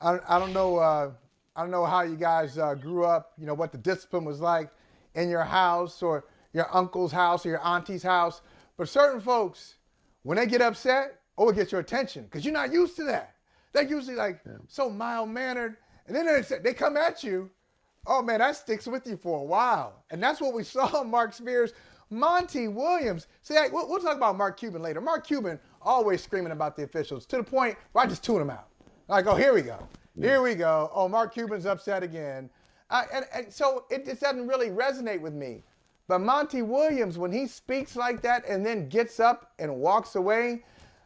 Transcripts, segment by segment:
I don't know. I don't know how you guys grew up. You know what the discipline was like in your house or your uncle's house or your auntie's house. But certain folks, when they get upset, it gets your attention because you're not used to that. They're usually like so mild mannered, and then they come at you. Oh man, that sticks with you for a while, and that's what we saw. Marc Spears, Monty Williams. See, we'll talk about Mark Cuban later. Mark Cuban always screaming about the officials to the point where I just tune him out. Like, oh, here we go. Here we go. Oh, Mark Cuban's upset again. And so it just doesn't really resonate with me. But Monty Williams, when he speaks like that and then gets up and walks away,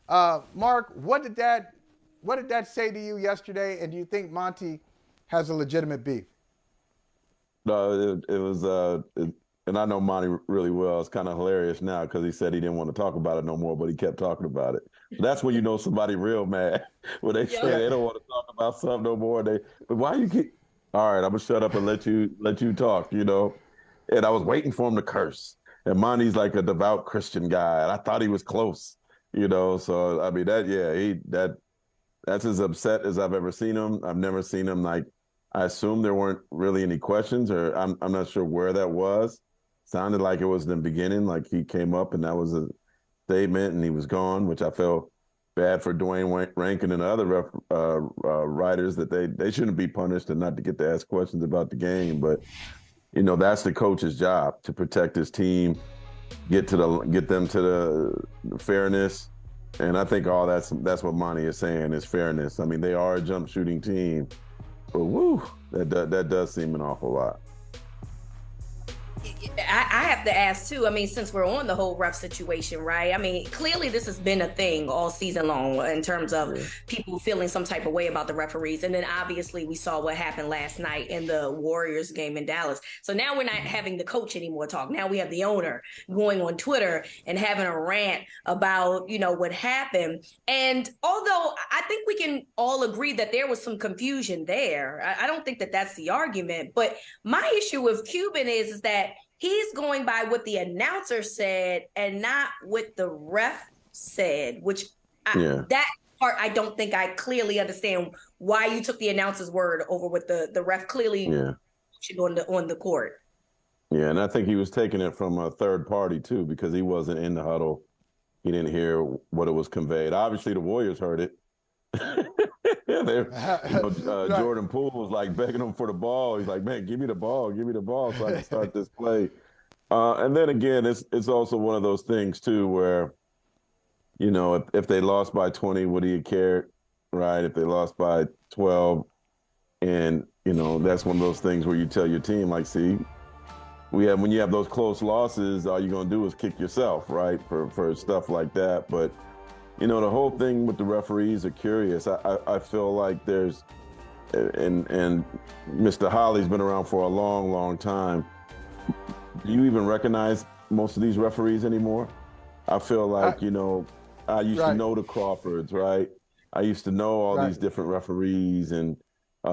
Mark, what did that say to you yesterday? And do you think Monty has a legitimate beef? No, it was, and I know Monty really well. It's kind of hilarious now because he said he didn't want to talk about it no more, but he kept talking about it. That's when you know somebody real mad when they say they don't want to talk about something no more. But why you keep? All right, I'm gonna shut up and let you talk. And I was waiting for him to curse. And Monty's like a devout Christian guy, and I thought he was close. So I mean that's as upset as I've ever seen him. I've never seen him like. I assume there weren't really any questions, or I'm not sure where that was. Sounded like it was in the beginning, like he came up and that was a statement and he was gone, which I felt bad for Dwayne Rankin and other writers that they shouldn't be punished and not to get to ask questions about the game. But that's the coach's job to protect his team, get them to the fairness, and I think all that's what Monty is saying is fairness. I mean, they are a jump shooting team. But woo, that does seem an awful lot. I have to ask too. I mean, since we're on the whole ref situation, right? I mean, clearly this has been a thing all season long in terms of people feeling some type of way about the referees. And then obviously we saw what happened last night in the Warriors game in Dallas. So now we're not having the coach anymore talk. Now we have the owner going on Twitter and having a rant about, what happened. And although I think we can all agree that there was some confusion there, I don't think that that's the argument. But my issue with Cuban is that he's going by what the announcer said and not what the ref said, which that part I don't think I clearly understand why you took the announcer's word over what the ref clearly should on the court. Yeah, and I think he was taking it from a third party too because he wasn't in the huddle. He didn't hear what it was conveyed. Obviously, the Warriors heard it. Jordan Poole was like begging him for the ball. He's like, man, give me the ball so I can start this play. And then again, it's also one of those things too where, if they lost by 20, would he have cared, right? If they lost by 12, and that's one of those things where you tell your team, like, see, when you have those close losses, all you're gonna do is kick yourself, right? For stuff like that, but. The whole thing with the referees are curious. I feel like there's, and Mr. Holley's been around for a long, long time. Do you even recognize most of these referees anymore? I feel like, I used to know the Crawfords, right? I used to know all these different referees and, Dick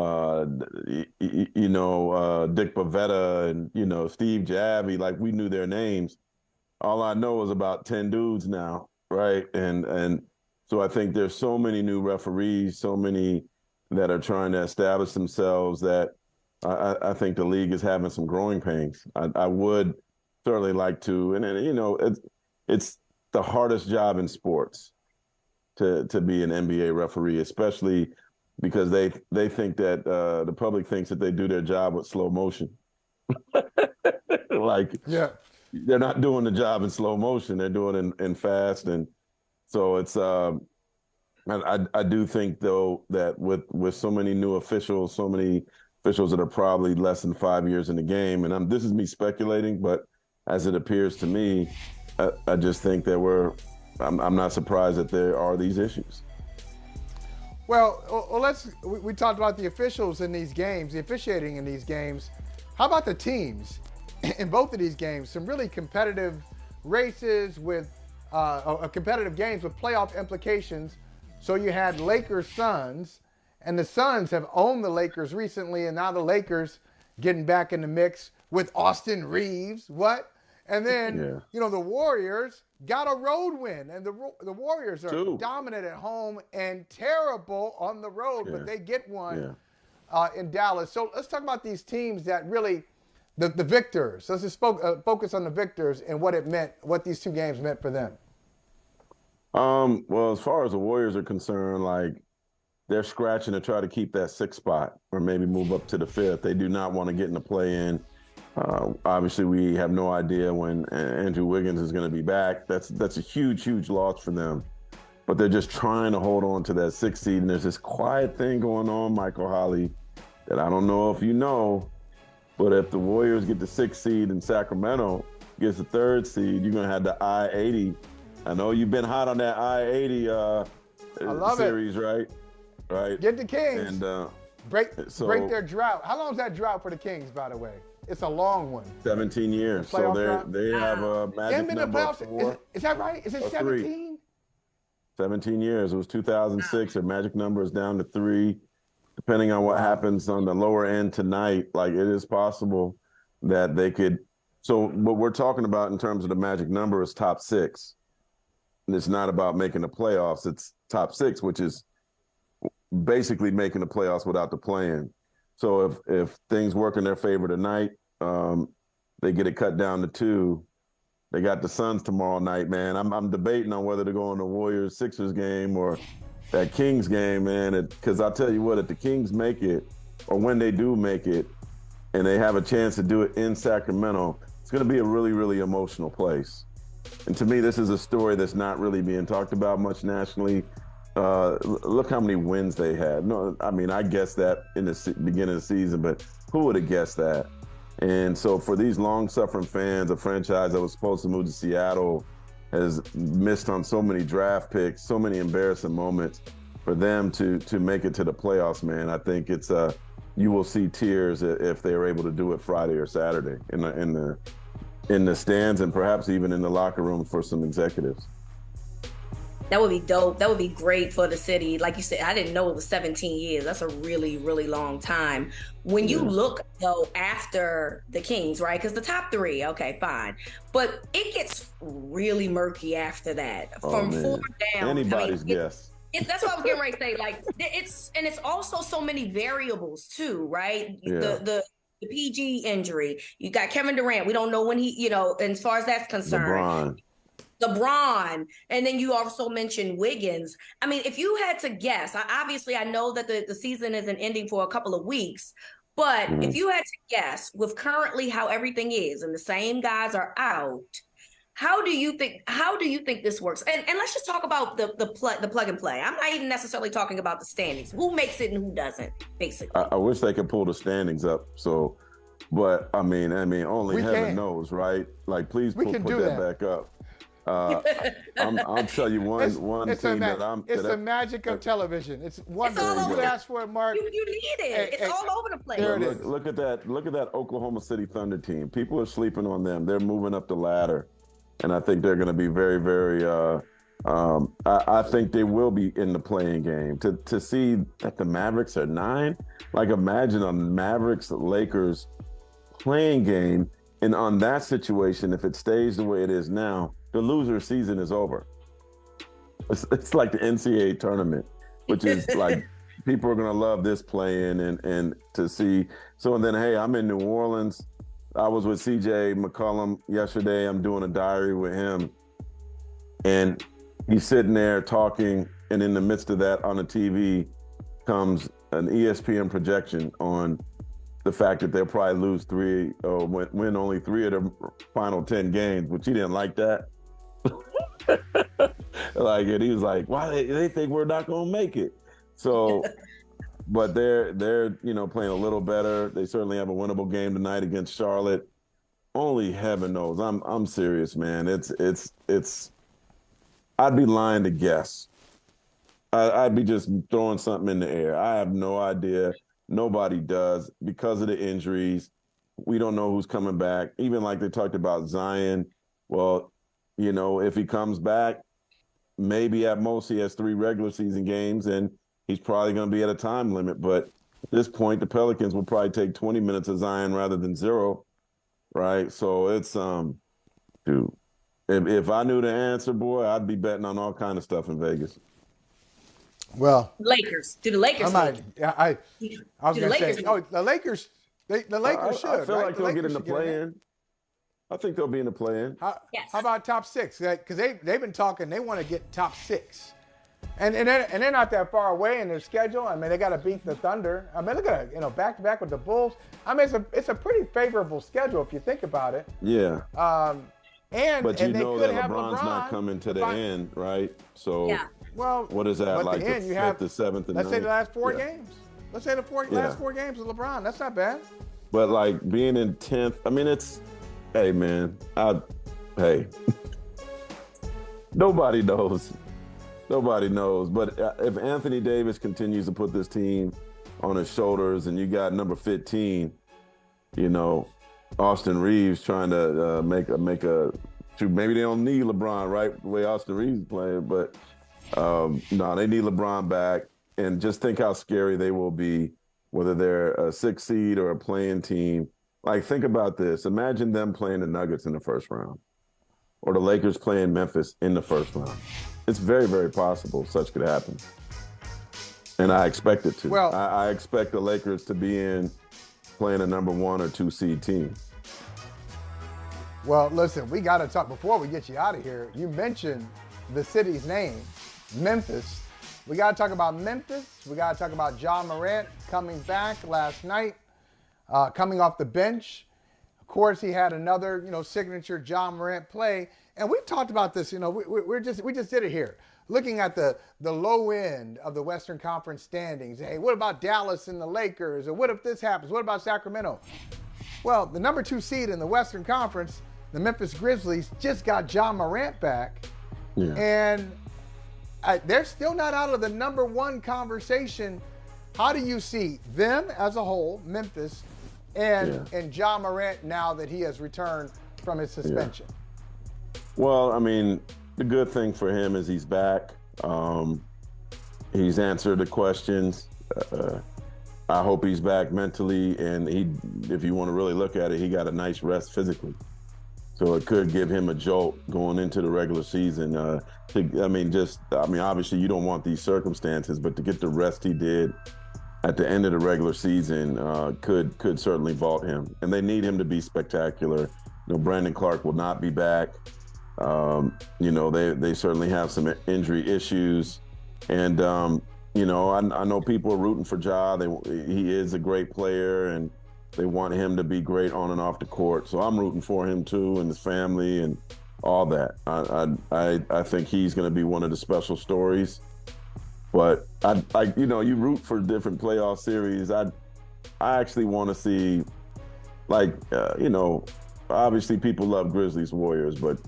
Pavetta and, Steve Javie, like we knew their names. All I know is about 10 dudes now. Right. And so I think there's so many new referees, so many that are trying to establish themselves that I think the league is having some growing pains. I would certainly like to. And it's the hardest job in sports to be an NBA referee, especially because they think that the public thinks that they do their job with slow motion. They're not doing the job in slow motion. They're doing it in fast. And so it's, I do think though, that with so many new officials, so many officials that are probably less than 5 years in the game, and this is me speculating, but as it appears to me, I just think that I'm not surprised that there are these issues. Well, we talked about the officials in these games, the officiating in these games. How about the teams? In both of these games, some really competitive races with competitive games with playoff implications. So you had Lakers-Suns, and the Suns have owned the Lakers recently, and now the Lakers getting back in the mix with Austin Reeves. What? And then, the Warriors got a road win, and the Warriors are Two. dominant at home and terrible on the road, Yeah. but they get one Yeah. in Dallas. So let's talk about these teams that really, the victors. Let's just focus on the victors and what it meant, what these two games meant for them. Well, as far as the Warriors are concerned, like they're scratching to try to keep that 6th spot or maybe move up to the 5th. They do not want to get in the play-in. Obviously, we have no idea when Andrew Wiggins is going to be back. That's a huge, huge loss for them. But they're just trying to hold on to that 6th seed. And there's this quiet thing going on, Michael Holley, that I don't know if you know, but if the Warriors get the 6th seed and Sacramento gets the 3rd seed, you're going to have the I-80. I know you've been hot on that I-80 series, right? Right. Get the Kings. And break their drought. How long is that drought for the Kings, by the way? It's a long one. 17 years. So they have a magic number of 4. Is that right? Is it 17? 17 years. It was 2006. Their magic number is down to 3. Depending on what happens on the lower end tonight, like it is possible that they could. So what we're talking about in terms of the magic number is top 6. And it's not about making the playoffs. It's top 6, which is basically making the playoffs without the play-in. So if things work in their favor tonight, they get it cut down to 2. They got the Suns tomorrow night, man. I'm debating on whether to go on the Warriors-Sixers game or that Kings game, man. Because I'll tell you what, if the Kings make it, or when they do make it, and they have a chance to do it in Sacramento, it's going to be a really, really emotional place. And to me, this is a story that's not really being talked about much nationally. Look how many wins they had. No, I mean, I guessed that in the beginning of the season, but who would have guessed that? And so for these long-suffering fans, a franchise that was supposed to move to Seattle has missed on so many draft picks, so many embarrassing moments. For them to make it to the playoffs, man, I think it's you will see tears if they are able to do it Friday or Saturday in the stands and perhaps even in the locker room for some executives. That would be dope. That would be great for the city. Like you said, I didn't know it was 17 years. That's a really, really long time. When you look, though, after the Kings, right? Because the top 3, okay, fine. But it gets really murky after that. From 4 down. Anybody's guess. That's what I was getting ready to say. Like, it's also so many variables, too, right? Yeah. The PG injury. You got Kevin Durant. We don't know when he, as far as that's concerned. LeBron, and then you also mentioned Wiggins. I mean, if you had to guess, I know that the season isn't ending for a couple of weeks, but if you had to guess with currently how everything is and the same guys are out, how do you think this works? And let's just talk about the plug and play. I'm not even necessarily talking about the standings. Who makes it and who doesn't, basically. I wish they could pull the standings up. So, but I mean, only heaven knows, right? Like, please put that back up. I'll tell you one thing that I'm. It's the magic of television. It's wonderful. You asked for it, Mark. You need it. It's all over the place. Look at that. Look at that Oklahoma City Thunder team. People are sleeping on them. They're moving up the ladder, and I think they're going to be very, very. I think they will be in the playing game. To see that the Mavericks are 9, like imagine a Mavericks-Lakers playing game, and on that situation, if it stays the way it is now, the loser season is over. It's like the NCAA tournament, which is like people are going to love this play-in and to see. So, and then, hey, I'm in New Orleans. I was with CJ McCollum yesterday. I'm doing a diary with him. And he's sitting there talking. And in the midst of that, on the TV comes an ESPN projection on the fact that they'll probably lose 3 or win only 3 of the final 10 games, which he didn't like that. And he was like, why they think we're not going to make it? So, but they're playing a little better. They certainly have a winnable game tonight against Charlotte. Only heaven knows. I'm serious, man. It's I'd be lying to guess. I'd be just throwing something in the air. I have no idea. Nobody does because of the injuries. We don't know who's coming back. Even like they talked about Zion. Well, if he comes back, maybe at most he has 3 regular season games and he's probably going to be at a time limit. But at this point, the Pelicans will probably take 20 minutes of Zion rather than 0, right? So it's If I knew the answer, boy, I'd be betting on all kind of stuff in Vegas. Well, Lakers. Do the Lakers? I was Do the going to say, Lakers? the Lakers. The Lakers should. I feel right? like they'll get in the play-in. I think they'll be in the play-in. Yes. How about top 6? Because they've been talking. They want to get top 6, and they're not that far away in their schedule. I mean, they got to beat the Thunder. I mean, look at it. Back to back with the Bulls. I mean, it's a pretty favorable schedule if you think about it. Yeah. But they know could that have LeBron's not coming to the end, right? So Yeah. Well, what is that, like the the end, you 5th, have, the 7th, and let's 9th? say the last 4 games. Let's say the last 4 games with LeBron. That's not bad. But like being in 10th, I mean, hey man, hey, nobody knows. Nobody knows. But if Anthony Davis continues to put this team on his shoulders, and you got number 15, Austin Reeves trying to make a. Maybe they don't need LeBron, right? The way Austin Reeves is playing, but no, they need LeBron back. And just think how scary they will be, whether they're a 6 seed or a playing team. Like, think about this. Imagine them playing the Nuggets in the first round, or the Lakers playing Memphis in the first round. It's very, very possible such could happen. And I expect it to. Well, I expect the Lakers to be playing a number 1 or 2 seed team. Well, listen, we got to talk before we get you out of here. You mentioned the city's name, Memphis. We got to talk about Memphis. We got to talk about Ja Morant coming back last night, coming off the bench. Of course, he had another, signature Ja Morant play. And we've talked about this. We just did it here, looking at the low end of the Western Conference standings. Hey, what about Dallas and the Lakers? Or what if this happens? What about Sacramento? Well, the number 2 seed in the Western Conference, the Memphis Grizzlies, just got Ja Morant back. Yeah. And they're still not out of the number 1 conversation. How do you see them as a whole, Memphis, and Ja Morant now that he has returned from his suspension? Yeah. Well, I mean, the good thing for him is he's back. He's answered the questions. I hope he's back mentally, and if you want to really look at it, he got a nice rest physically. So it could give him a jolt going into the regular season. Obviously you don't want these circumstances, but to get the rest he did at the end of the regular season could certainly vault him. And they need him to be spectacular. Brandon Clark will not be back. They certainly have some injury issues. And, I know people are rooting for Ja. He is a great player, and they want him to be great on and off the court. So I'm rooting for him too, and his family and all that. I think he's going to be one of the special stories. But you root for different playoff series. I actually want to see, obviously people love Grizzlies Warriors, but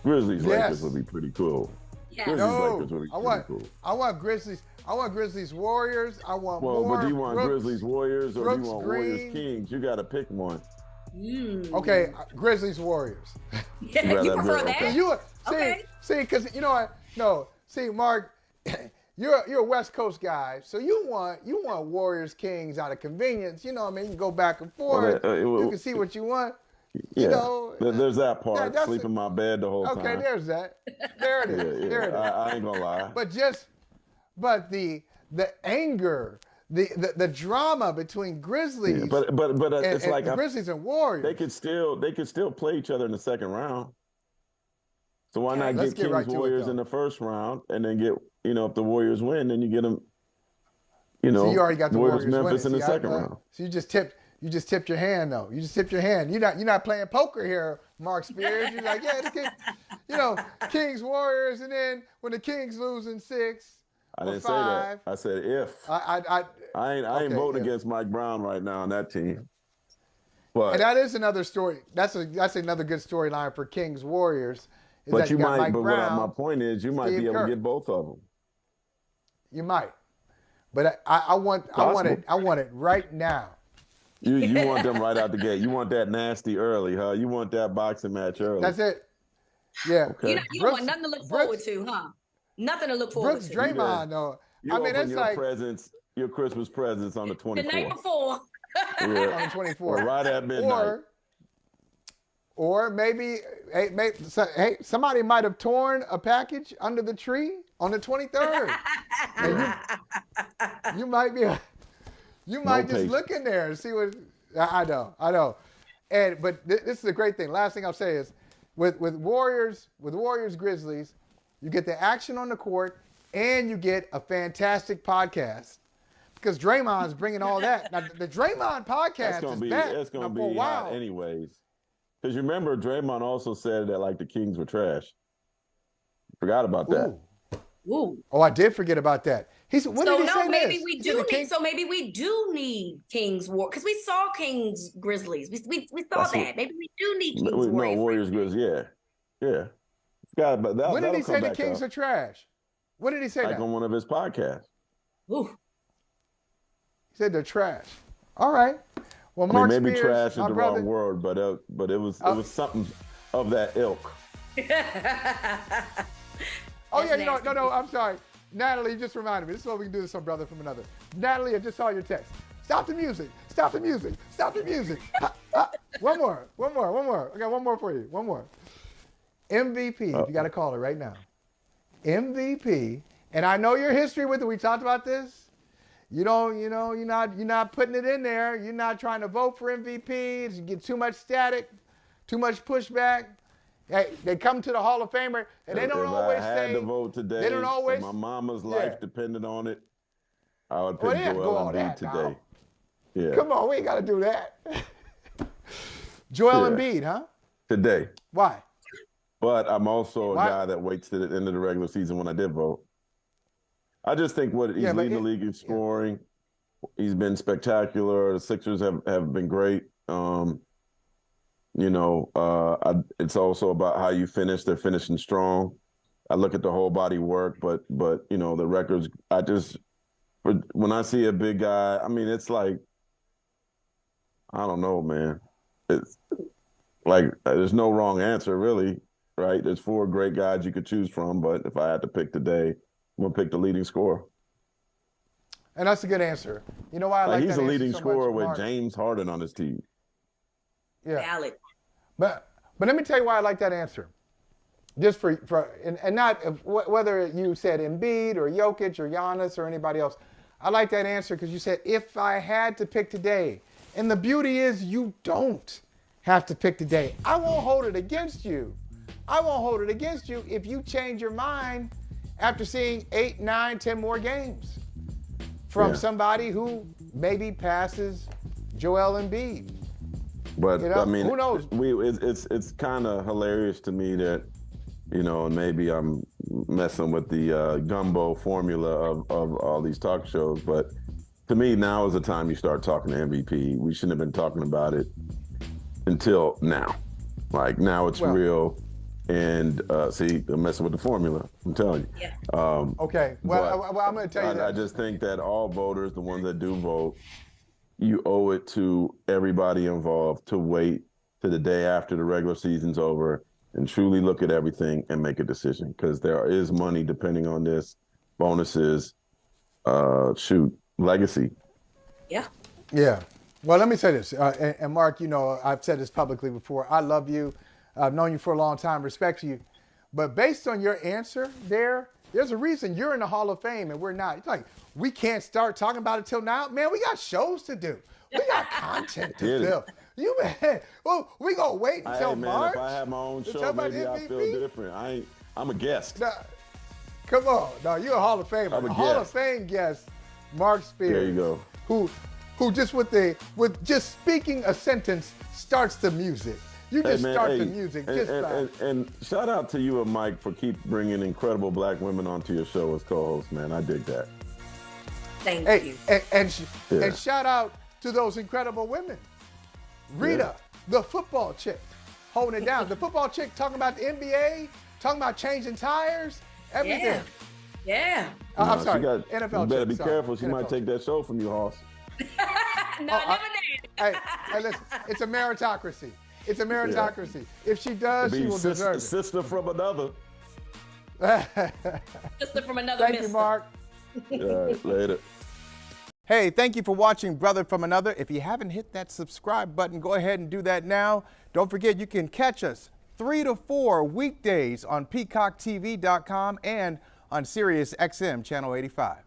Grizzlies Lakers would be pretty cool. Yeah. Lakers would be pretty cool. I want Grizzlies Warriors. I want more. But do you want Grizzlies Warriors or do you want Green. Warriors Kings? You got to pick one. Okay, Grizzlies Warriors. Yeah, you prefer that? Okay. See, because Mark, you're a West Coast guy, so you want Warriors Kings out of convenience. You can go back and forth. You can see what you want. Yeah, there's that part. Sleep in my bed the whole time. Okay, there's that. There it is. There it is. I ain't gonna lie. But the anger, the drama between Grizzlies, but it's like Grizzlies and Warriors. They could still play each other in the second round. So why not get Kings right Warriors in the first round, and then get if the Warriors win, then you get them. So you already got the Warriors Memphis winning. In the second round. So you just tipped your hand though. You just tipped your hand. You're not playing poker here, Marc Spears. You're like, Kings Warriors, and then when the Kings lose in 6. I didn't 5, say that. I said if. I ain't voting against Mike Brown right now on that team. But and that is another story. That's another good storyline for Kings Warriors. But you might. But my point is, you might be able to get both of them. You might, but I want it right now. You want them right out the gate. You want that nasty early, huh? You want that boxing match early. That's it. Yeah. Okay. You don't want nothing to look forward to, huh? Nothing to look forward to. Draymond, though. You open your Christmas presents on the 24th. The night before. On the 24th. Or right at midnight. Or maybe, hey, somebody might have torn a package under the tree on the 23rd. And you might be, you might just look in there and see what. I know. But this is a great thing. Last thing I'll say is, with Warriors Grizzlies, you get the action on the court and you get a fantastic podcast. Because Draymond's bringing all that. Now, the Draymond podcast is back. It's going to be hot anyways. Because you remember, Draymond also said that, like, the Kings were trash. Forgot about that. Ooh. Oh, I did forget about that. What did he say maybe this? we do need. So maybe we do need Kings War, because we saw Kings Grizzlies. We saw that. Maybe we do need Kings Warriors. No, Warriors Grizzlies. Yeah. Forgot about that. When did he say the Kings are trash? What did he say? Like on one of his podcasts. Ooh. He said they're trash. All right. Well, Marc Spears, maybe trash is the wrong word, but it was something of that ilk. Oh yeah, no. I'm sorry, Natalie. You just reminded me. This is what we can do to some brother from another. Natalie, I just saw your text. Stop the music. Stop the music. Stop the music. One more. I got one more for you. One more. MVP. You got to call it right now. MVP. And I know your history with it. We talked about this. You're not putting it in there. You're not trying to vote for MVP. You get too much static, too much pushback. They come to the Hall of Famer, and they don't always say. If I had to vote today, they don't always. My mama's life depended on it, I would pick Joel Embiid today. Now. Yeah. Come on, we ain't got to do that. Joel Embiid, huh? Today. Why? But I'm also a guy that waits to the end of the regular season when I did vote. I just think he's leading the league in scoring. He's been spectacular. The Sixers have been great. It's also about how you finish. They're finishing strong. I look at the whole body work, but the records. When I see a big guy, I mean, it's like, I don't know, man. It's like there's no wrong answer, really, right? There's 4 great guys you could choose from, but if I had to pick today, I'm gonna pick the leading scorer. And that's a good answer. You know why I like that answer so much? He's a leading scorer with James Harden on his team. Yeah. Valid. But let me tell you why I like that answer. Just for and not whether you said Embiid or Jokic or Giannis or anybody else. I like that answer because you said, if I had to pick today. And the beauty is you don't have to pick today. I won't hold it against you. If you change your mind after seeing 8, 9, 10 more games from somebody who maybe passes Joel Embiid. But I mean, who knows? It's kind of hilarious to me that, and maybe I'm messing with the gumbo formula of all these talk shows, but to me, now is the time you start talking to MVP. We shouldn't have been talking about it until now. Like, now it's real. And see, I'm messing with the formula. I'm telling you. Yeah. Okay. Well, I'm going to tell you that. I just think that all voters, the ones that do vote, you owe it to everybody involved to wait to the day after the regular season's over and truly look at everything and make a decision, because there is money depending on this, bonuses, legacy. Yeah. Yeah. Well, let me say this. And Mark, I've said this publicly before. I love you. I've known you for a long time, respect you. But based on your answer there's a reason you're in the Hall of Fame and we're not. It's like, we can't start talking about it till now. Man, we got shows to do. We got content to fill. We gonna wait until March. If I have my own show, maybe I feel different. I'm a guest. Come on. No, you're a Hall of Famer. I'm a Hall of Fame guest, Marc Spears. There you go. Who just with just speaking a sentence starts the music. You just start the music. And shout out to you and Mike for keep bringing incredible black women onto your show as co-hosts, man. I dig that. Thank you. And shout out to those incredible women. Reeta, the football chick, holding it down. The football chick talking about the NBA, talking about changing tires, everything. Yeah. I'm sorry. NFL. You better be careful. She might take that show from you, Hoss. No, never did. Hey, listen, it's a meritocracy. It's a meritocracy. Yeah. If she does, she will deserve it. Sister from another. Sister from another. Thank you, Mark. All right, later. Hey, thank you for watching Brother from Another. If you haven't hit that subscribe button, go ahead and do that now. Don't forget you can catch us 3 to 4 weekdays on PeacockTV.com and on Sirius XM Channel 85.